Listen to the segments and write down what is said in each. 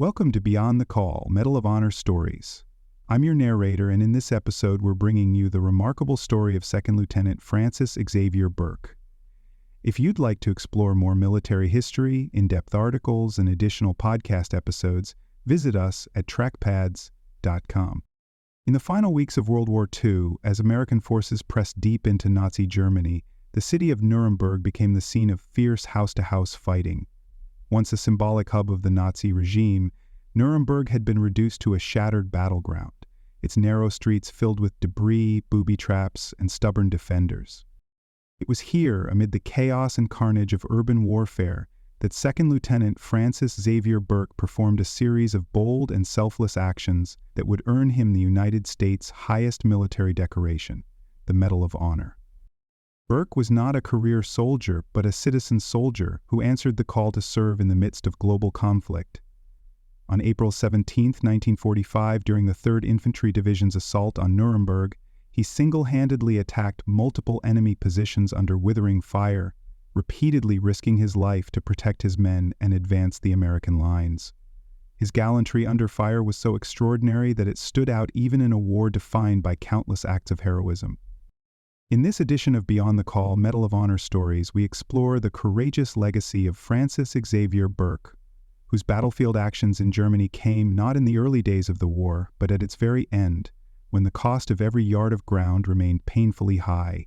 Welcome to Beyond the Call, Medal of Honor Stories. I'm your narrator, and in this episode we're bringing you the remarkable story of Second Lieutenant Francis Xavier Burke. If you'd like to explore more military history, in-depth articles, and additional podcast episodes, visit us at trackpads.com. In the final weeks of World War II, as American forces pressed deep into Nazi Germany, the city of Nuremberg became the scene of fierce house-to-house fighting. Once a symbolic hub of the Nazi regime, Nuremberg had been reduced to a shattered battleground, its narrow streets filled with debris, booby traps, and stubborn defenders. It was here, amid the chaos and carnage of urban warfare, that Second Lieutenant Francis Xavier Burke performed a series of bold and selfless actions that would earn him the United States' highest military decoration, the Medal of Honor. Burke was not a career soldier, but a citizen soldier who answered the call to serve in the midst of global conflict. On April 17, 1945, during the 3rd Infantry Division's assault on Nuremberg, he single-handedly attacked multiple enemy positions under withering fire, repeatedly risking his life to protect his men and advance the American lines. His gallantry under fire was so extraordinary that it stood out even in a war defined by countless acts of heroism. In this edition of Beyond the Call, Medal of Honor Stories, we explore the courageous legacy of Francis Xavier Burke, whose battlefield actions in Germany came not in the early days of the war, but at its very end, when the cost of every yard of ground remained painfully high.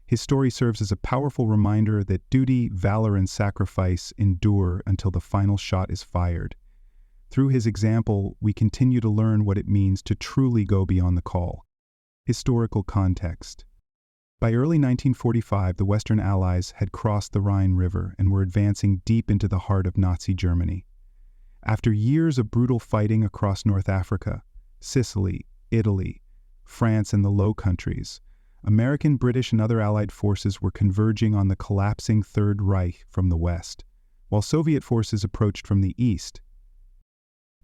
His story serves as a powerful reminder that duty, valor, and sacrifice endure until the final shot is fired. Through his example, we continue to learn what it means to truly go beyond the call. Historical context. By early 1945, the Western Allies had crossed the Rhine River and were advancing deep into the heart of Nazi Germany. After years of brutal fighting across North Africa, Sicily, Italy, France, and the Low Countries, American, British, and other Allied forces were converging on the collapsing Third Reich from the west, while Soviet forces approached from the east.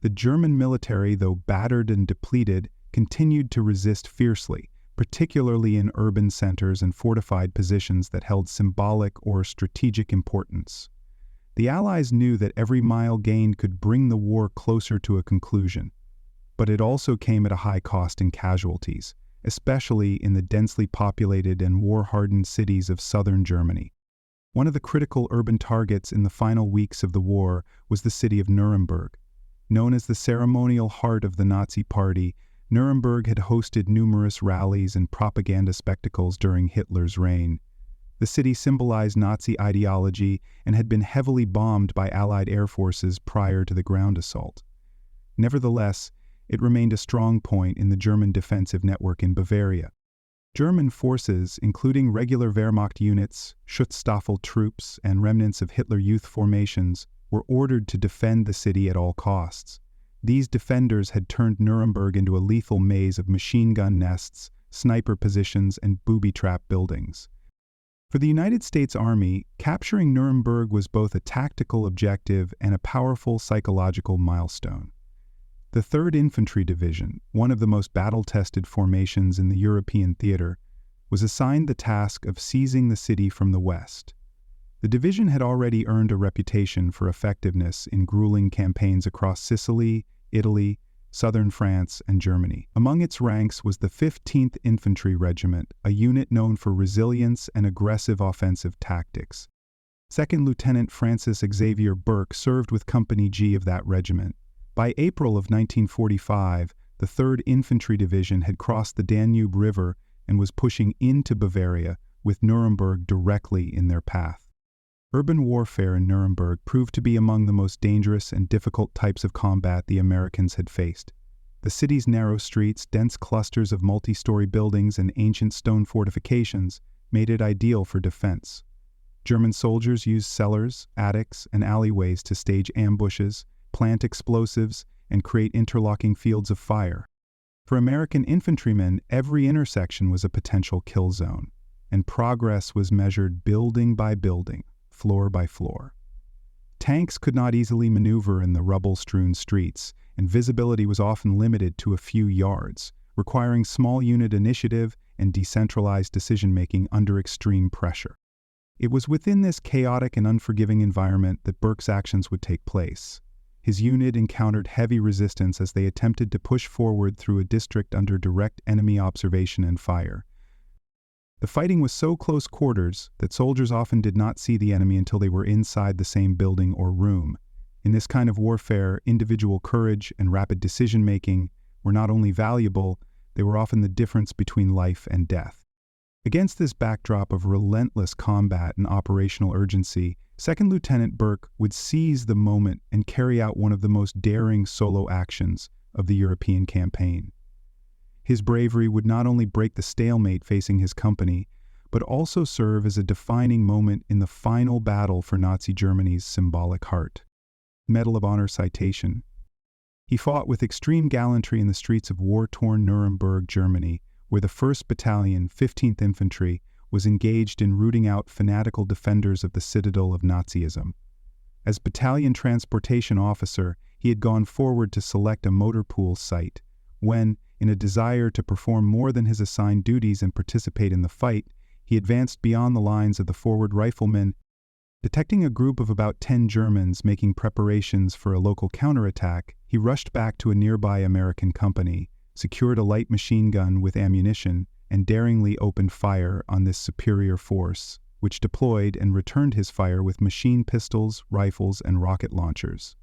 The German military, though battered and depleted, continued to resist fiercely, particularly in urban centers and fortified positions that held symbolic or strategic importance. The Allies knew that every mile gained could bring the war closer to a conclusion, but it also came at a high cost in casualties, especially in the densely populated and war-hardened cities of southern Germany. One of the critical urban targets in the final weeks of the war was the city of Nuremberg. Known as the ceremonial heart of the Nazi Party, Nuremberg had hosted numerous rallies and propaganda spectacles during Hitler's reign. The city symbolized Nazi ideology and had been heavily bombed by Allied air forces prior to the ground assault. Nevertheless, it remained a strong point in the German defensive network in Bavaria. German forces, including regular Wehrmacht units, Schutzstaffel troops, and remnants of Hitler Youth formations, were ordered to defend the city at all costs. These defenders had turned Nuremberg into a lethal maze of machine gun nests, sniper positions, and booby-trap buildings. For the United States Army, capturing Nuremberg was both a tactical objective and a powerful psychological milestone. The 3rd Infantry Division, one of the most battle-tested formations in the European theater, was assigned the task of seizing the city from the west. The division had already earned a reputation for effectiveness in grueling campaigns across Sicily, Italy, southern France, and Germany. Among its ranks was the 15th Infantry Regiment, a unit known for resilience and aggressive offensive tactics. Second Lieutenant Francis Xavier Burke served with Company G of that regiment. By April of 1945, the 3rd Infantry Division had crossed the Danube River and was pushing into Bavaria, with Nuremberg directly in their path. Urban warfare in Nuremberg proved to be among the most dangerous and difficult types of combat the Americans had faced. The city's narrow streets, dense clusters of multi-story buildings, and ancient stone fortifications made it ideal for defense. German soldiers used cellars, attics, and alleyways to stage ambushes, plant explosives, and create interlocking fields of fire. For American infantrymen, every intersection was a potential kill zone, and progress was measured building by building, floor by floor. Tanks could not easily maneuver in the rubble-strewn streets, and visibility was often limited to a few yards, requiring small unit initiative and decentralized decision-making under extreme pressure. It was within this chaotic and unforgiving environment that Burke's actions would take place. His unit encountered heavy resistance as they attempted to push forward through a district under direct enemy observation and fire. The fighting was so close quarters that soldiers often did not see the enemy until they were inside the same building or room. In this kind of warfare, individual courage and rapid decision-making were not only valuable, they were often the difference between life and death. Against this backdrop of relentless combat and operational urgency, Second Lieutenant Burke would seize the moment and carry out one of the most daring solo actions of the European campaign. His bravery would not only break the stalemate facing his company, but also serve as a defining moment in the final battle for Nazi Germany's symbolic heart. Medal of Honor citation. He fought with extreme gallantry in the streets of war-torn Nuremberg, Germany, where the 1st Battalion, 15th Infantry, was engaged in rooting out fanatical defenders of the citadel of Nazism. As battalion transportation officer, he had gone forward to select a motor pool site, when, in a desire to perform more than his assigned duties and participate in the fight, he advanced beyond the lines of the forward riflemen. Detecting a group of about 10 Germans making preparations for a local counterattack, he rushed back to a nearby American company, secured a light machine gun with ammunition, and daringly opened fire on this superior force, which deployed and returned his fire with machine pistols, rifles, and rocket launchers.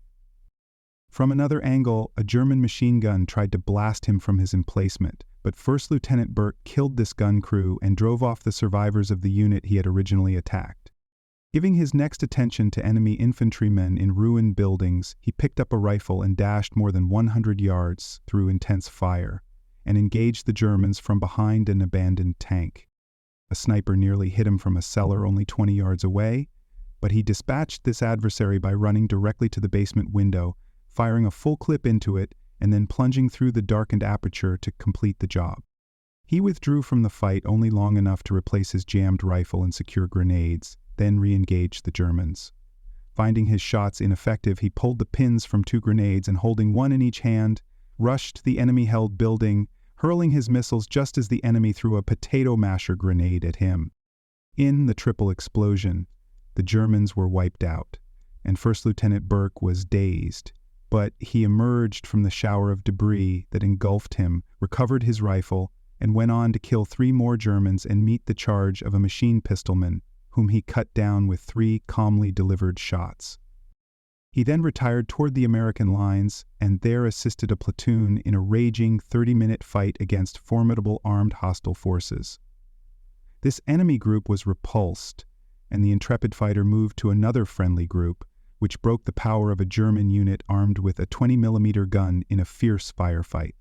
From another angle, a German machine gun tried to blast him from his emplacement, but First Lieutenant Burke killed this gun crew and drove off the survivors of the unit he had originally attacked. Giving his next attention to enemy infantrymen in ruined buildings, he picked up a rifle and dashed more than 100 yards through intense fire, and engaged the Germans from behind an abandoned tank. A sniper nearly hit him from a cellar only 20 yards away, but he dispatched this adversary by running directly to the basement window, firing a full clip into it, and then plunging through the darkened aperture to complete the job. He withdrew from the fight only long enough to replace his jammed rifle and secure grenades, then re-engaged the Germans. Finding his shots ineffective, he pulled the pins from 2 grenades and, holding one in each hand, rushed the enemy-held building, hurling his missiles just as the enemy threw a potato masher grenade at him. In the triple explosion, the Germans were wiped out, and First Lieutenant Burke was dazed, but he emerged from the shower of debris that engulfed him, recovered his rifle, and went on to kill 3 more Germans and meet the charge of a machine pistolman, whom he cut down with 3 calmly delivered shots. He then retired toward the American lines and there assisted a platoon in a raging 30-minute fight against formidable armed hostile forces. This enemy group was repulsed, and the intrepid fighter moved to another friendly group, which broke the power of a German unit armed with a 20mm gun in a fierce firefight.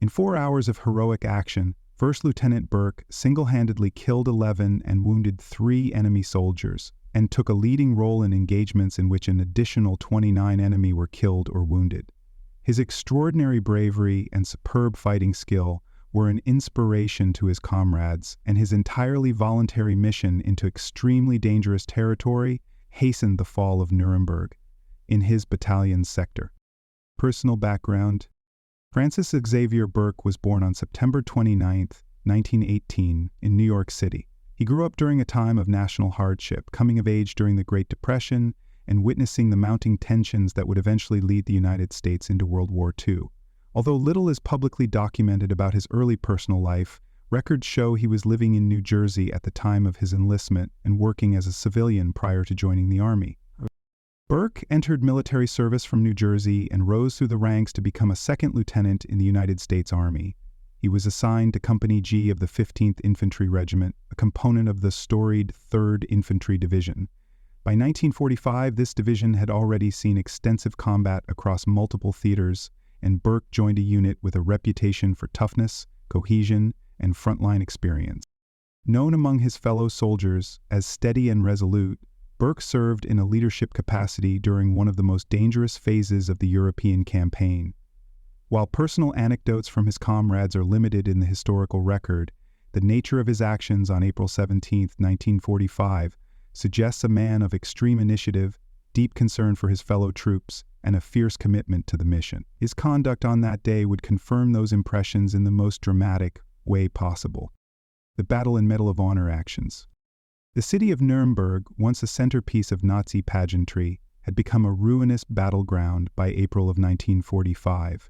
In 4 hours of heroic action, First Lieutenant Burke single-handedly killed 11 and wounded 3 enemy soldiers, and took a leading role in engagements in which an additional 29 enemy were killed or wounded. His extraordinary bravery and superb fighting skill were an inspiration to his comrades, and his entirely voluntary mission into extremely dangerous territory hastened the fall of Nuremberg in his battalion's sector. Personal background: Francis Xavier Burke was born on September 29, 1918, in New York City. He grew up during a time of national hardship, coming of age during the Great Depression, and witnessing the mounting tensions that would eventually lead the United States into World War II. Although little is publicly documented about his early personal life, records show he was living in New Jersey at the time of his enlistment and working as a civilian prior to joining the Army. Burke entered military service from New Jersey and rose through the ranks to become a 2nd lieutenant in the United States Army. He was assigned to Company G of the 15th Infantry Regiment, a component of the storied 3rd Infantry Division. By 1945, this division had already seen extensive combat across multiple theaters, and Burke joined a unit with a reputation for toughness, cohesion, and frontline experience. Known among his fellow soldiers as steady and resolute, Burke served in a leadership capacity during one of the most dangerous phases of the European campaign. While personal anecdotes from his comrades are limited in the historical record, the nature of his actions on April 17, 1945, suggests a man of extreme initiative, deep concern for his fellow troops, and a fierce commitment to the mission. His conduct on that day would confirm those impressions in the most dramatic way possible. The Battle and Medal of Honor actions. The city of Nuremberg, once a centerpiece of Nazi pageantry, had become a ruinous battleground by April of 1945.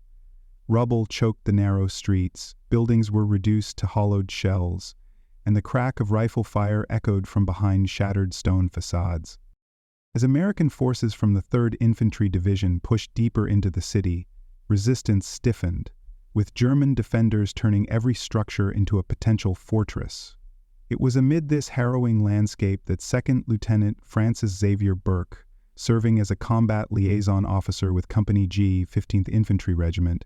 Rubble choked the narrow streets, buildings were reduced to hollowed shells, and the crack of rifle fire echoed from behind shattered stone facades. As American forces from the 3rd Infantry Division pushed deeper into the city, resistance stiffened, with German defenders turning every structure into a potential fortress. It was amid this harrowing landscape that 2nd Lieutenant Francis Xavier Burke, serving as a combat liaison officer with Company G, 15th Infantry Regiment,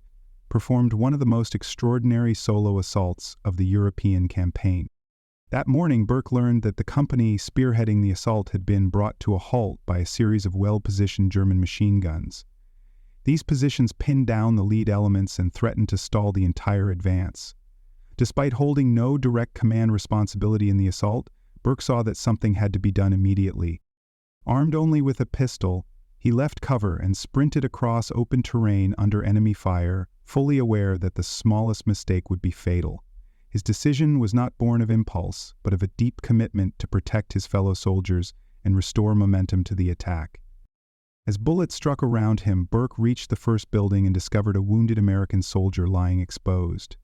performed one of the most extraordinary solo assaults of the European campaign. That morning, Burke learned that the company spearheading the assault had been brought to a halt by a series of well-positioned German machine guns. These positions pinned down the lead elements and threatened to stall the entire advance. Despite holding no direct command responsibility in the assault, Burke saw that something had to be done immediately. Armed only with a pistol, he left cover and sprinted across open terrain under enemy fire, fully aware that the smallest mistake would be fatal. His decision was not born of impulse, but of a deep commitment to protect his fellow soldiers and restore momentum to the attack. As bullets struck around him, Burke reached the first building and discovered a wounded American soldier lying exposed.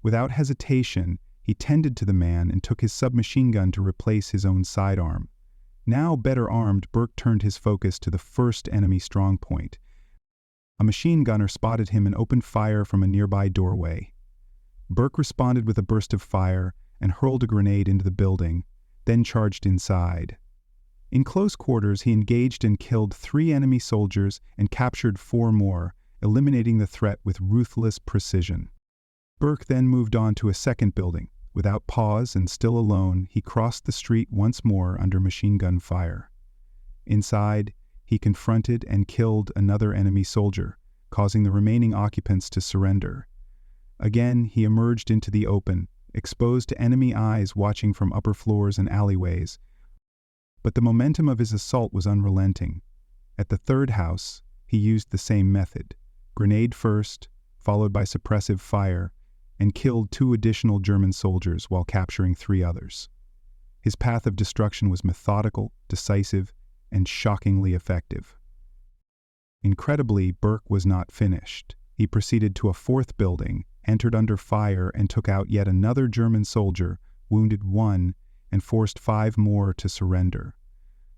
Without hesitation, he tended to the man and took his submachine gun to replace his own sidearm. Now better armed, Burke turned his focus to the first enemy strongpoint. A machine gunner spotted him and opened fire from a nearby doorway. Burke responded with a burst of fire and hurled a grenade into the building, then charged inside. In close quarters, he engaged and killed 3 enemy soldiers and captured 4 more, eliminating the threat with ruthless precision. Burke then moved on to a second building. Without pause and still alone, he crossed the street once more under machine gun fire. Inside, he confronted and killed another enemy soldier, causing the remaining occupants to surrender. Again, he emerged into the open, exposed to enemy eyes watching from upper floors and alleyways. But the momentum of his assault was unrelenting. At the third house, he used the same method: grenade first, followed by suppressive fire, and killed 2 additional German soldiers while capturing 3 others. His path of destruction was methodical, decisive, and shockingly effective. Incredibly, Burke was not finished. He proceeded to a 4th building, entered under fire, and took out yet another German soldier, wounded 1, and forced 5 more to surrender.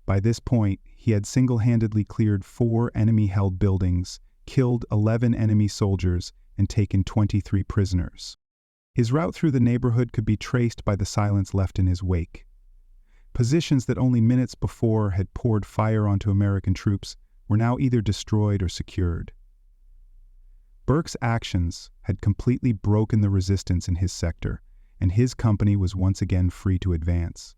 By this point, he had single-handedly cleared 4 enemy-held buildings, killed 11 enemy soldiers, and taken 23 prisoners. His route through the neighborhood could be traced by the silence left in his wake. Positions that only minutes before had poured fire onto American troops were now either destroyed or secured. Burke's actions had completely broken the resistance in his sector, and his company was once again free to advance.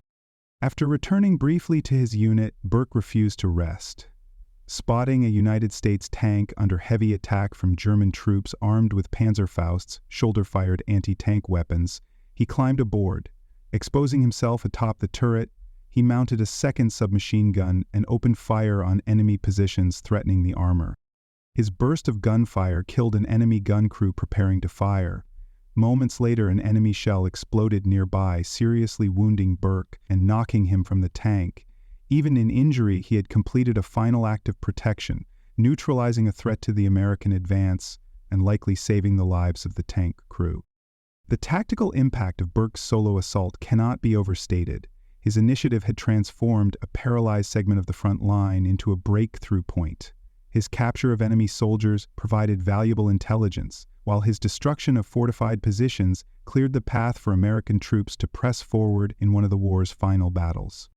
After returning briefly to his unit, Burke refused to rest. Spotting a United States tank under heavy attack from German troops armed with Panzerfausts, shoulder-fired anti-tank weapons, he climbed aboard. Exposing himself atop the turret, he mounted a second submachine gun and opened fire on enemy positions threatening the armor. His burst of gunfire killed an enemy gun crew preparing to fire. Moments later, an enemy shell exploded nearby, seriously wounding Burke and knocking him from the tank. Even in injury, he had completed a final act of protection, neutralizing a threat to the American advance and likely saving the lives of the tank crew. The tactical impact of Burke's solo assault cannot be overstated. His initiative had transformed a paralyzed segment of the front line into a breakthrough point. His capture of enemy soldiers provided valuable intelligence, while his destruction of fortified positions cleared the path for American troops to press forward in one of the war's final battles.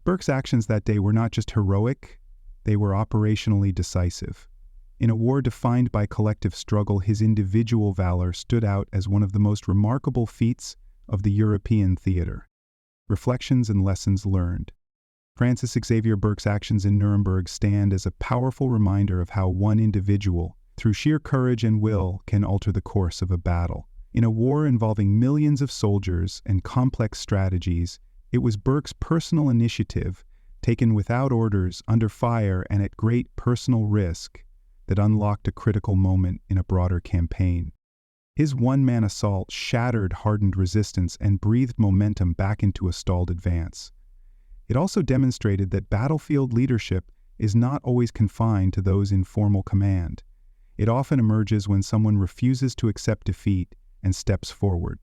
Burke's actions that day were not just heroic, they were operationally decisive. In a war defined by collective struggle, his individual valor stood out as one of the most remarkable feats of the European theater. Reflections and lessons learned. Francis Xavier Burke's actions in Nuremberg stand as a powerful reminder of how one individual, through sheer courage and will, can alter the course of a battle. In a war involving millions of soldiers and complex strategies, it was Burke's personal initiative, taken without orders, under fire, and at great personal risk, that unlocked a critical moment in a broader campaign. His one-man assault shattered hardened resistance and breathed momentum back into a stalled advance. It also demonstrated that battlefield leadership is not always confined to those in formal command. It often emerges when someone refuses to accept defeat and steps forward.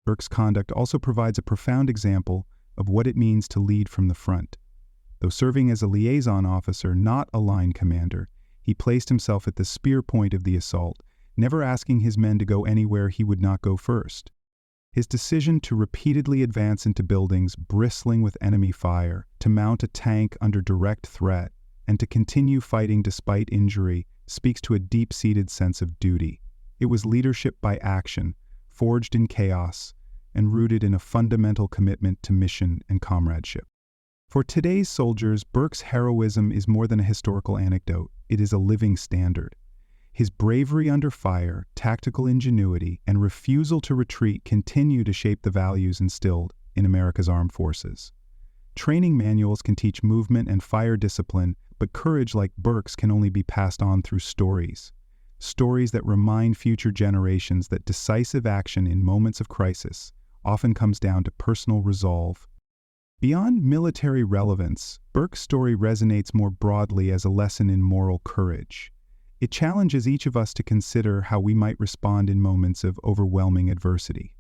Burke's conduct also provides a profound example of what it means to lead from the front. Though serving as a liaison officer, not a line commander, he placed himself at the spear point of the assault, never asking his men to go anywhere he would not go first. His decision to repeatedly advance into buildings bristling with enemy fire, to mount a tank under direct threat, and to continue fighting despite injury speaks to a deep-seated sense of duty. It was leadership by action, forged in chaos, and rooted in a fundamental commitment to mission and comradeship. For today's soldiers, Burke's heroism is more than a historical anecdote. It is a living standard. His bravery under fire, tactical ingenuity, and refusal to retreat continue to shape the values instilled in America's armed forces. Training manuals can teach movement and fire discipline, but courage like Burke's can only be passed on through stories. Stories that remind future generations that decisive action in moments of crisis often comes down to personal resolve. Beyond military relevance, Burke's story resonates more broadly as a lesson in moral courage. It challenges each of us to consider how we might respond in moments of overwhelming adversity.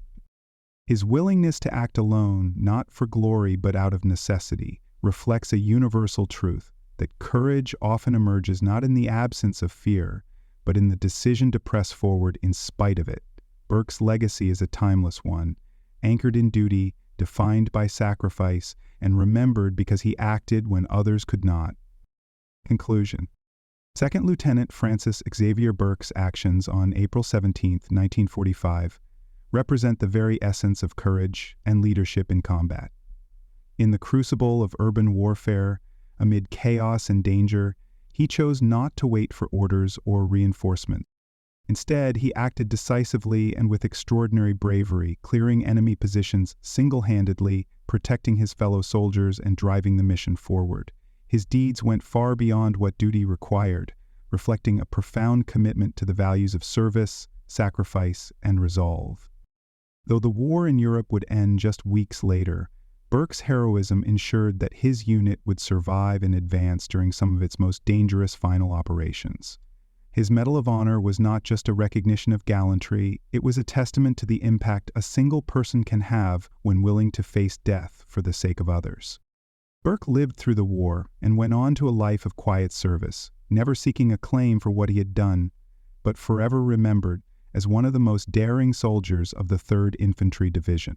His willingness to act alone, not for glory but out of necessity, reflects a universal truth that courage often emerges not in the absence of fear, but in the decision to press forward in spite of it. Burke's legacy is a timeless one, anchored in duty, defined by sacrifice, and remembered because he acted when others could not. Conclusion. Second Lieutenant Francis Xavier Burke's actions on April 17, 1945, represent the very essence of courage and leadership in combat. In the crucible of urban warfare, amid chaos and danger, he chose not to wait for orders or reinforcement. Instead, he acted decisively and with extraordinary bravery, clearing enemy positions single-handedly, protecting his fellow soldiers and driving the mission forward. His deeds went far beyond what duty required, reflecting a profound commitment to the values of service, sacrifice, and resolve. Though the war in Europe would end just weeks later, Burke's heroism ensured that his unit would survive and advance during some of its most dangerous final operations. His Medal of Honor was not just a recognition of gallantry, it was a testament to the impact a single person can have when willing to face death for the sake of others. Burke lived through the war and went on to a life of quiet service, never seeking acclaim for what he had done, but forever remembered as one of the most daring soldiers of the 3rd Infantry Division.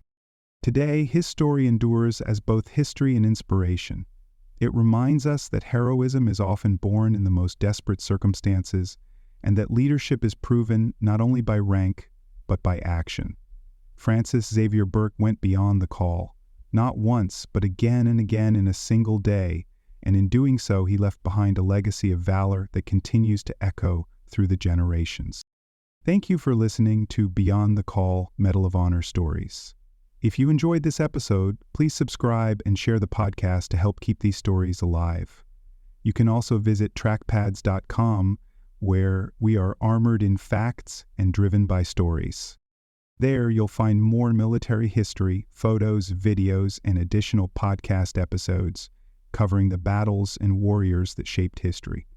Today, his story endures as both history and inspiration. It reminds us that heroism is often born in the most desperate circumstances, and that leadership is proven not only by rank, but by action. Francis Xavier Burke went beyond the call, not once, but again and again in a single day, and in doing so he left behind a legacy of valor that continues to echo through the generations. Thank you for listening to Beyond the Call Medal of Honor Stories. If you enjoyed this episode, please subscribe and share the podcast to help keep these stories alive. You can also visit trackpads.com, where we are armored in facts and driven by stories. There you'll find more military history, photos, videos, and additional podcast episodes covering the battles and warriors that shaped history.